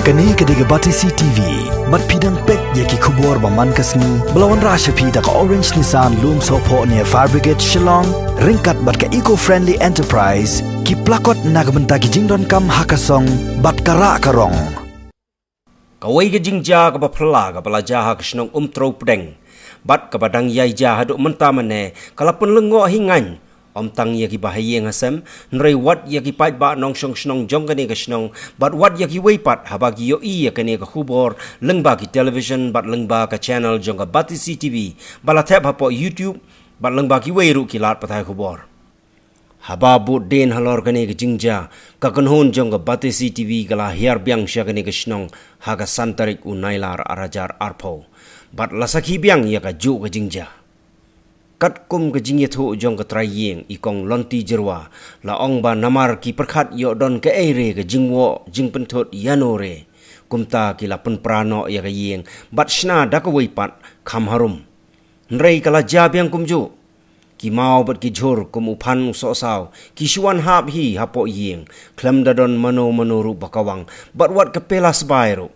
Kani kediga Batisi TV, mat pidang pek yaki kubur baman kasni, belawan rasha pida ka Orange Nissan Loom Sopo near Fire Brigade Shillong, ringkat bat ka eco-friendly enterprise, ki plakot nagbenta ki jingdon kam hakasong, bat kara karong. Kawai ke jingja ka bapla ka pelaja ha kisnong tro pedeng, bat ka badang yai ja haduk mentamane, kalapun lengo hingan, tang yaki bahaya ngasem, nrei wat yaki pait ba nong snong jong kani ka snong, bat wat yaki weipat habagi yo iya kani ka khubor, lengba ki television, bat lengba ka channel jong ka Batisi TV, balatep hapo YouTube, bat lengba ki weiru ki lat patai khubor. Haba but den halor kani ka jingja, ka kanhon jong ka Batisi TV kala hiar biang sya kani ka snong, haga santarik unailar arajar arpo, bat lasaki biang ya ka ju ka jingja. Kat kum ke jingye thu jong ke trayeng ikong lonti jerwa la ong ba namar ki perkhat yo don ke ere ke jingwo jing penthot yanore kumta ki la pen prano ya ke yeng bat shna da ka weipat kham harum nrei kala ja biang kumju ki mau bat ki jhor kum uphan so saw ki shuan hap hi hapo yeng klam da don mano ru bakawang bat wat ke pelas bairu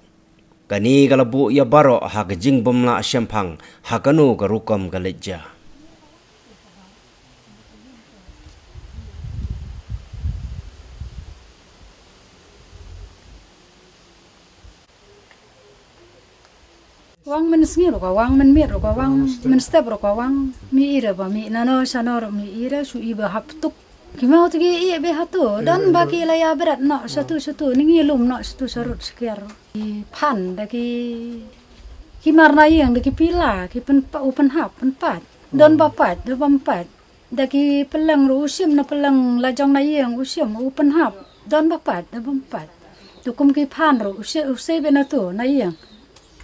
kani kala bu ya baro ha ke jing bomla shampang ha kanu ka rukom ka leja. Wang men sengi roka wang men mir roka wang men step roka wang mi ira ba mi nano sanor mi ira su iba haptuk kimau tigi iya be hatu dan bagi laya berat nak satu ningi lum nak satu sarut sekiar ki pan daki ki marna yang daki pila ki pen open hap pen pat don bapat do bampat daki pelang ru usim na pelang lajong na yang usim open hap don bapat do bampat tukum ki pan ru usai be na tu na yang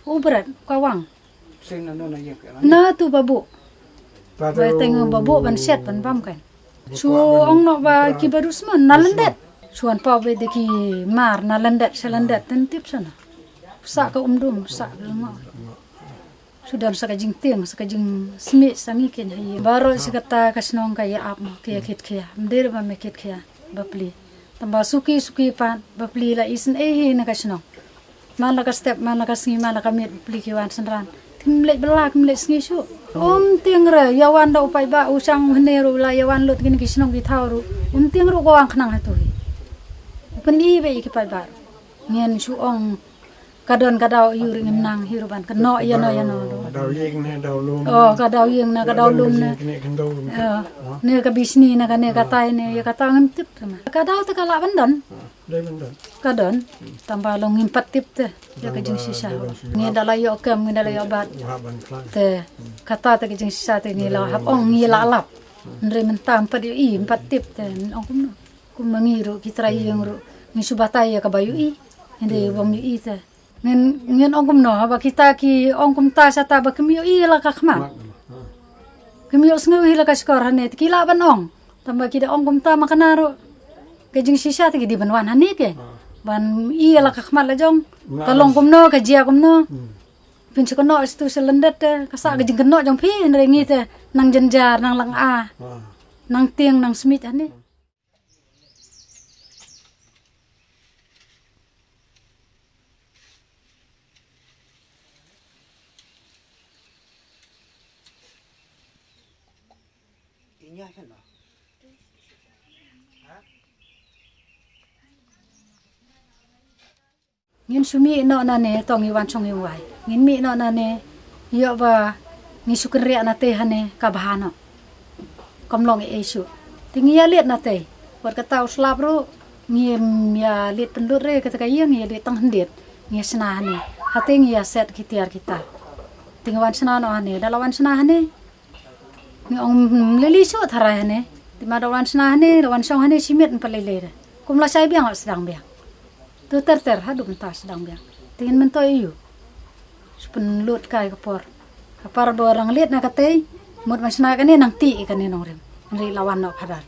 berat kawang. Na tu babu. Ba tengah babu ban set ban bam kan. Su ong no ba ki baru semua nalendet. Suan pa be de ki mar nalendet selendet tentip sana. Sa ka umdum sa lama. Sudah sakajing tiang sakajing smi sangi ken hayi. Baru sikata kasnong kaya ap kaya kit kaya. Mder ba me kit kaya bapli. Tamba suki pan bapli la isen na kasnong. Mana ka step mana ka singi mana ka mit plikiwan senran timlek belak timlek singi su tingre yawan da upai ba usang hneru la yawan lut gini kisnong gitauru tingru ko ang khnang hatui peni be ki pai ba ngien su ong kadon kadau yuri nang hiruban keno yano kadau yeng ne dau lum kadau yeng na kadau lum na ne ka bisni na ka ne ka tai ne ya ka tangan tip sama kadau te kala bandon kadon tambah long impat tip te ya ka jing sisa ngi dala yo kam ngi dala yo bat te kata te jing sisa te ngi la hap ong ngi la lap nre mentam pa di impat tip te ong kum mangiru kitra yeng ru ngi subatai ya ka bayu i inde bom yu i te ngin ongkum no ba kita ki ongkum ta sata ba kemio i la ka khma kemio sngu hi la ka skor hanet ki la ban ong tamba ki da ongkum ta makanaro ke jing sisa ti di banwan hanik ke ban i la ka khma la jong kalong kum no ka jia kum no pin su kono stu selendet ka sa ke jing kono jong phi nre ngi te nang jenjar nang lang a nang tieng nang smith hanik ngin sumi no na ne tong iwan chong iwai ngin mi no na ne yo ba ngi sukri na te hane ka bahano komlong e isu tingi ya liet na te buat kata uslap ru ngim ya liet pendur re kata kayeng ya liet tang hendet ngi sena hane hati ngi ya set kitiar kita tingi wan sena no hane dalawan sena hane ngi ong lili su thara hane ti ma dawan sena hane dawan song hane simit pelele kumla sai biang sedang biang tu ter hadu mentas sedang biang tingin mento iyo supen lut kai kapor kapar do orang liat na katei mut masna kane nang ti kane nong rem ri lawan no phadar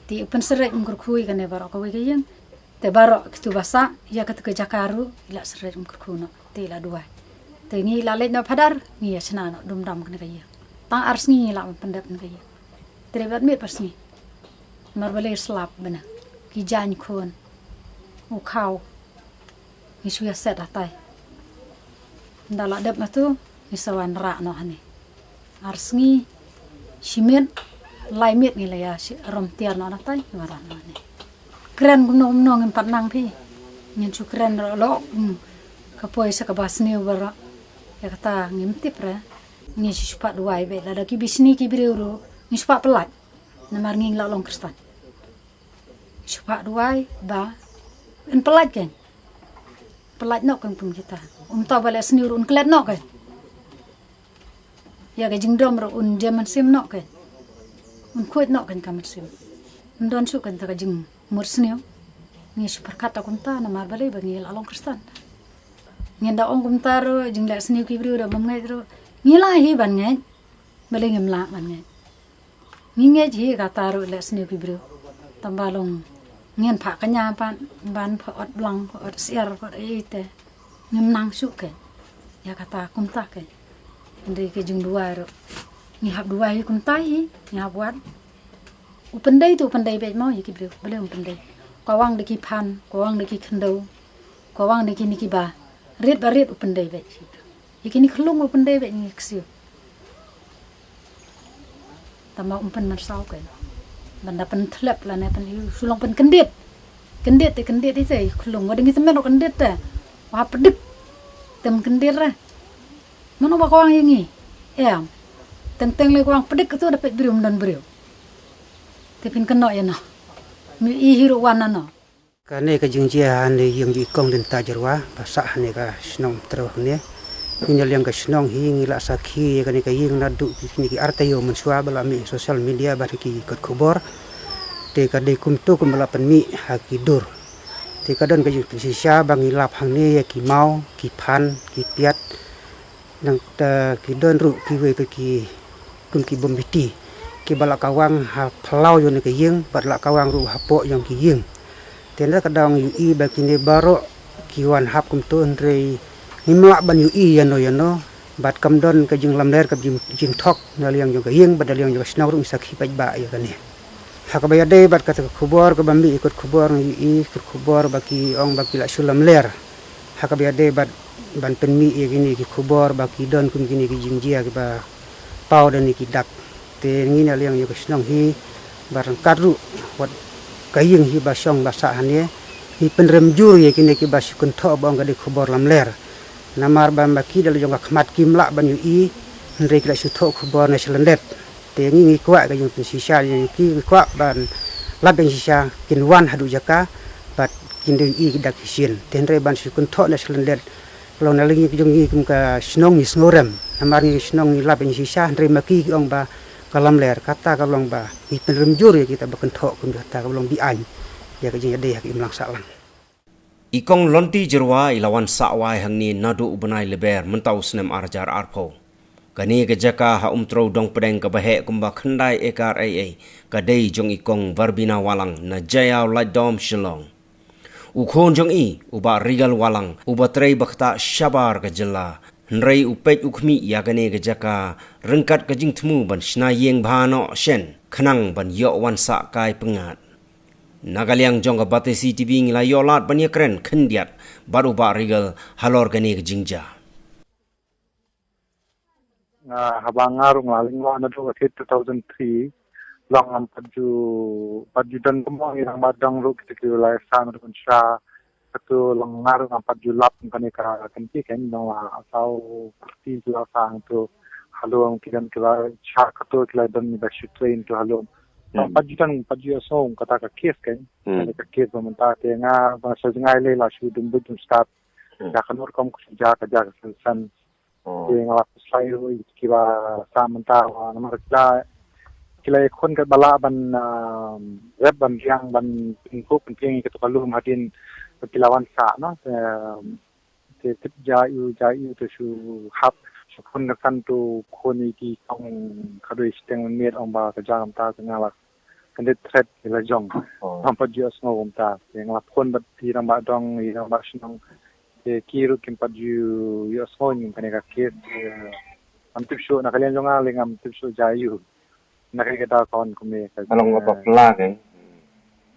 ti pen serek mkur khui kane baro ko wegeng te baro kitu basa ya kat ke jakaru ila serek mkur khuno ti la dua te ni la let no phadar ni ya sna no dum dam kane kaya tang ars ni la pendap kane trebat mit pasni marbale slap bana ki jan khon u khau suya set atai ndala dep matu isawan ra no hani arsngi simit laimit ni ya rom tiar no atai waran no ni keren gunong nong empat nang pi nyen su keren lo kapoi sa kabasni bara ya kata ngimtip ra ngi supat duai be la ki bisni ki biru ngi supat pelat namar ngi la long kristan supat duai ba en pelat kan pelat nok kan pun kita ta balik seni urun kelat nok kan ya ga jingdom ro un jaman sim nok kan un kuat nok kan kamar sim ndon su kan ta ga jing mur seni ngi super kata kunta namar balik bagi la long kristan ngenda ong kumtaro jing la seni ki biru ra bamngai ro ngila hi ban ngai bale ngemla ban ngai nge ji ka taro la seni ki biru tambalong ngien pha kanya ban phot blang phot siar phot ite ngem nang su ke ya kata kumta ke ndai ke jing dua ro ngi hab dua hi kumta hi nya buat upendai tu pendai be mau ki biru bale upendai kawang de ki phan kawang de ki khendau kawang de ki niki ba rit barit upendai be ikini khulung upendai be ngi ksiu tama umpen marsau ke banda pen thlep la ne pen sulong pen kendit te sei khulung wading semen kendit ta wa pedik tem kendit ra mano ba kawang yangi em tenteng le kawang pedik tu dapat birum dan beriu te pin keno ya no mi i hiru wana no Kane ka jingjia ane yung ikong din tajarwa basa ane ka snong terus ne pinyal yang ka snong hingi la sakhi kane ka yung nadu kini ki artayo mensua bala mi sosial media bariki ikut kubor te ka de kumtu kum bala penmi hakidur te ka don ka yung sisya bangi lap hang ne ya ki mau ki phan ki piat nang ta ki don ru ki we ki kum ki bombiti ki bala kawang ha phalau yo ne ka yung bala kawang ru hapo yang ki yung tenda kadang UI bakini baro kiwan hap kum tu andre himla ban UI yano bat kam don ka jing lamler ka jing thok na liang jong ka yeng badal yang jong snaw rum sakhi paj ba ya kani hakabaya de bat ka khubor ka bambi ikut khubor UI ikut khubor baki ong baki la sulam ler hakabaya de bat ban penmi ya gini ki khubor baki don kum gini ki jing jia ki ba pau dan ki dak te ngina liang jong ka snaw hi barang karu wat kayeng hi basong basa hane hi penrem jur ye kini ki bas kun tho bong ga de khobor lam ler namar bam baki dal jong khmat kimla ban yu i ndre kla su tho khobor na selendet te ngi kwa ga yung sisa ye ki kwa ban la ben sisa kin wan hadu jaka bat kin de i dak sin tenre ban su kun tho na selendet lo na lingi jong ngi kum ka snong ni snorem namar ni snong ni la ben sisa ndre maki ong ba kalam ler kata kalong ba ipen remjur ya kita baken thok kum kata kalong bi an ya ka jing ade ya imlang salang ikong lonti jerwa ilawan sawai hangni nadu ubenai leber mentau snem arjar arpo kani ke jaka ha umtro dong pedeng ka bahe kumba khandai ekar ai ka dei jong ikong barbina walang na jaya lai dom shilong ukhon jong i uba rigal walang uba trei bakta shabar ka jilla Nrai upet ukmi yagane ke jaka rengkat ke jing temu ban shna yeng bhano shen khanang ban yo wan sa kai pengat nagaliang jong ka bate CTV ngila yo lat ban yakren khendiat baru ba rigal halor gane ke jingja habang ngarung laling wa na do 2003 long am paju dan kemo yang madang ru kita kira san ru sha tu long ngarung am paju lap kan ka kanti kan no asau parti tu sang tu halong kiran kila cha kato kila dan ni ba train tu halong paju song kata ka kes kan ka kes meminta te nga ba sa ngai le la shu dum dum start ka kanor kom ku ja ka san yang la sai ru kila sa menta nomor kila kon ka bala ban web ban yang ban pingku penting ke tu kalum hadin kilawan sa no te jai tu su hap su kun kan tu koni ki tong kadoi steng met ong ba ka jam ta ngala kan det threat la jong am pa ju asno om ta yang la kon bat ti ram ba dong i ram ba snong te kiru kim pa ju yo asno ning kan ka ke am tip shu na kalian jong ale ngam tip shu jayu na ka ta kon kume ka along ba pla ke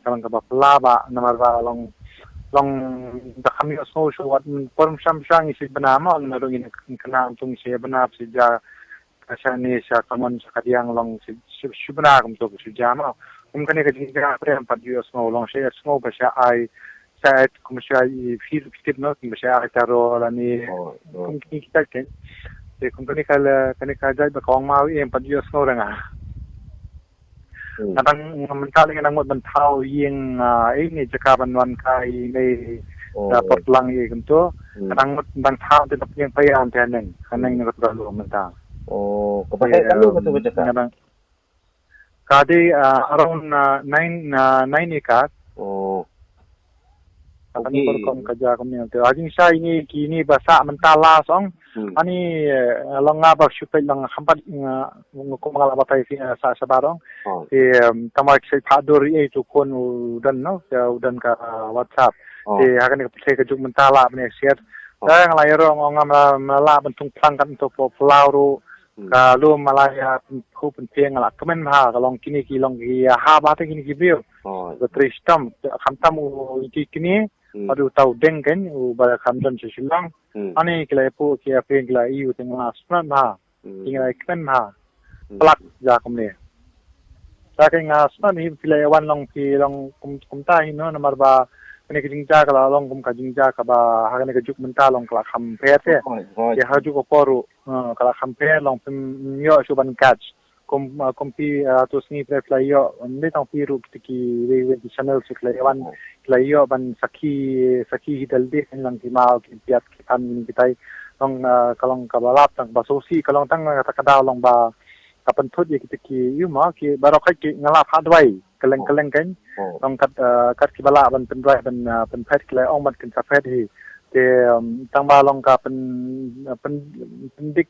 kalang ka ba pla ba namar ba along long da kami so so wat porm sam isi benama on narung ini kena tung si benap si ja kasani sa kamon sa kadiang long si subna kum to si jama kani ka jinga prem pat US no long share snow ba sha ai sa kum sha I feel fit no kum sha ai taro lani kum kita ken kum kani ka jai ba kong mau em pat US no ranga kadang mental dengan ngot bentau yang ini jika bantuan kai ini dapat lang ini gitu kadang bentau tetap yang payah anteneng karena ini terlalu mental kepada kamu betul betul kadang kadi around 9 ikat kadang berkom kerja kami itu ajing saya ini kini bahasa mental lah song ani long ngapa supaya long hampat ngukum ngalap apa sih sa sabarong tamar saya padur itu kon udan no udan ka WhatsApp akan saya kejuk mentala punya share saya ngelayar ngam mala bentung pelangkan untuk pulau kalau malaya ku penting lah kemen ha kalau kini kilong ha bate kini kibio betristam khamtam kini aduh tahu deng kan ubah khamtam sesilang ani kila epo kia peng kila iu tengah asman ha tinggal kemen ha pelak jakom ni sa kaya asman hi kila wan long pi long kumta hino nomor ba kani kajingja kala long kum kajingja ka ba hakani kajuk menta long kala khamper te ya haju ko poru kala khamper long pim yo suban catch pi atus ni pre yo ni tang pi ru tiki we channel se wan yo ban sakhi hidalde lang ki ma ki piat ki kan ni kitai long kalong kabalap tang basosi kalong tang takada long ba kapan thut ye ki yu ma ki barokai ki ngalap hadwai keleng kan long kat ki bala ban pen drai ban pet ki ong ban kan safet hi te tang ba long ka pen dik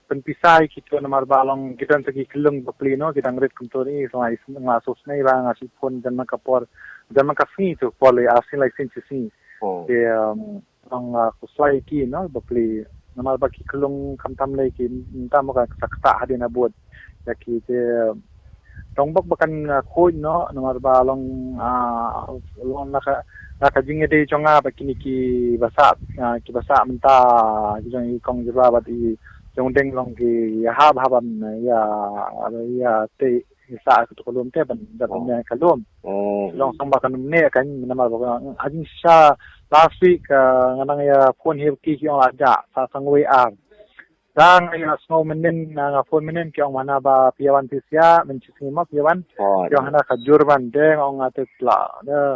pen pisai kita nomor balong kita segi kelung beplino kita ngret kumtori selai semua sosnai bang asih pun dan makapor dan makafi tu pole asin like sin si de ang kuslai ki no bepli nomor baki kelung kamtam lai ki minta maka sakta hadin abot yaki te tongbok bakan khoi no nomor balong long naka jinge de chonga bakini ki basa minta jong kong jwa bati jong deng long ki ha ban ya te sa ku kolom te ban da ban kalom long samba kan ne kan nama ba ajin sha last week nganang ya phone he ki ong aja sa sangwe ang dang ya snow menen na phone menen ki ong mana ba piawan tisya mencisi ma piawan yo hana ka jurban deng ong ate pla da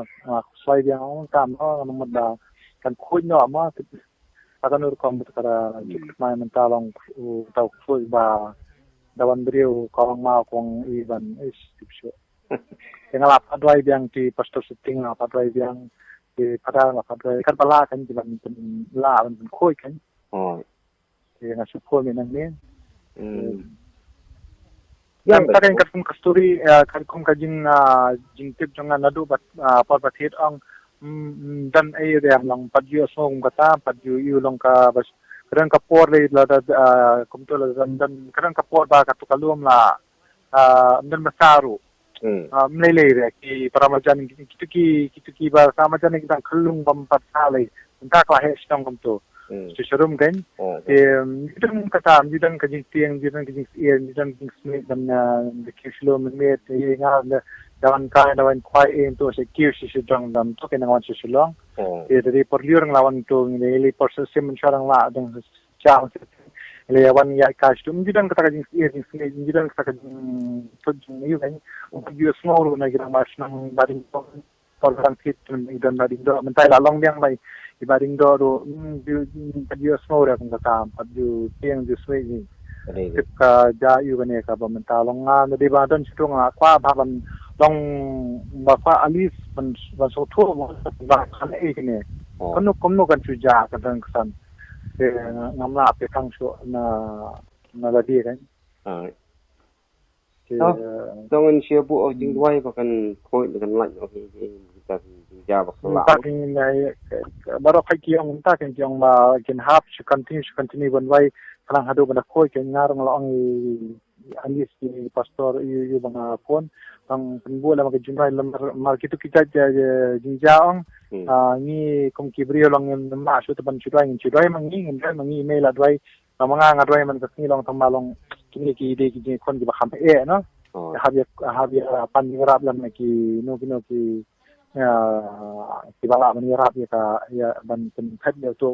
slide yang ong tam no da kan khoi no ma akan urkom betara mai mentalong tau fui ba dawan beriu kong ma kong iban is tipsyo yang lap adwai biang di pastor setting lap adwai biang di pada lap adwai kan bala kan di ban la ban khoi kan yang asupo minang ni yang tak kan kum kasturi kan kum kajin jingtip jangan nadu bat parbathit ong dan ay yang lang padyo song kata padyo yu long ka bas kadang kapor le la kumto la dan kadang kapor ba katukalum la dan masaru mlele re ki paramajan kituki ba samajan kita khulung bampat sale entah klah he stong kumto serum kan kita kata bidang kajing tiang bidang kajing ian bidang kajing smith dan dikislo met ngal dawan kwai into se kiu si sedang dam to kenang wan sisulong dari perliur nglawan to ngeli proses mencarang la dang chang le wan ya kastum bidang kata kajing ian bidang kata kajing tojung yu kan yu small na gira mas nang baring to program fit dan baring do mentai la long yang lai baring do yu small ra kata padu tiang ju swei ni ka ja yu bane ka ba mentalong nga de ba don situng kwa baban long bakwa alis ban so tho ba kan e ne kono kan chuja ka dan san ngamla pe kang so na la di kan dongen sia bu o jing dwai ba kan khoi kan lai o kita ja ba la ta kin baro kai ki ong ta kin jong ma kin hap should continue ban wai kalang hadu ban khoi kin ngarong la ong anis di pastor yu bang phone bang penbu la mag jumrai lamar kitu kita jingjaong ni kum kibrio lang yung ma su taban chudai ngin chudai mangi email adwai mga ngadwai man kasni long tamalong kini ki ide ki kon di bakam no habia pandirap lam ki no ki bala man yarap ya ban pen khat ya to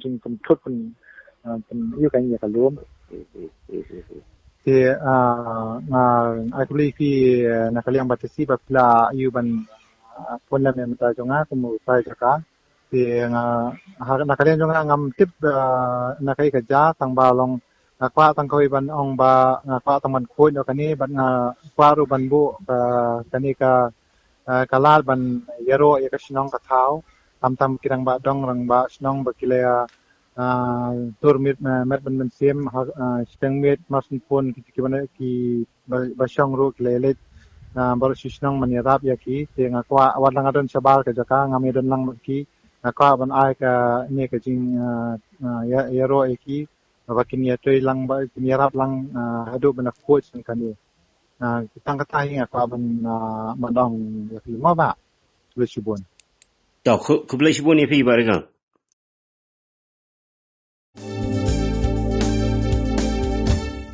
jing kum thot pen yu kan ya kalum I believe nakaliang batasi bakla yu ban pon lam mata jonga kumu sai jaka nakaliang jonga ngam tip nakai kaja tang balong nakwa tang koi ban ong ba nakwa tang man khoi no kani ban kwaru ban bu kani ka kalal ban yaro ya kasnong ka thau tam kirang ba dong rang ba snong ba kilaya turmit met ban sim steng met masun pon ki ban ki ba shong ro klelet baru sisnong manirap ya ki te ngakwa wadlang adon sabal ka jaka ngami don lang ki ngakwa ban ai ka ne ka jing yaro ki bakin ya toy lang ba kinirap lang hadu ban coach kan ni kitang katai ngakwa ban madong ya ki ma ba le shibon to ku ble shibon ni fi ba re kan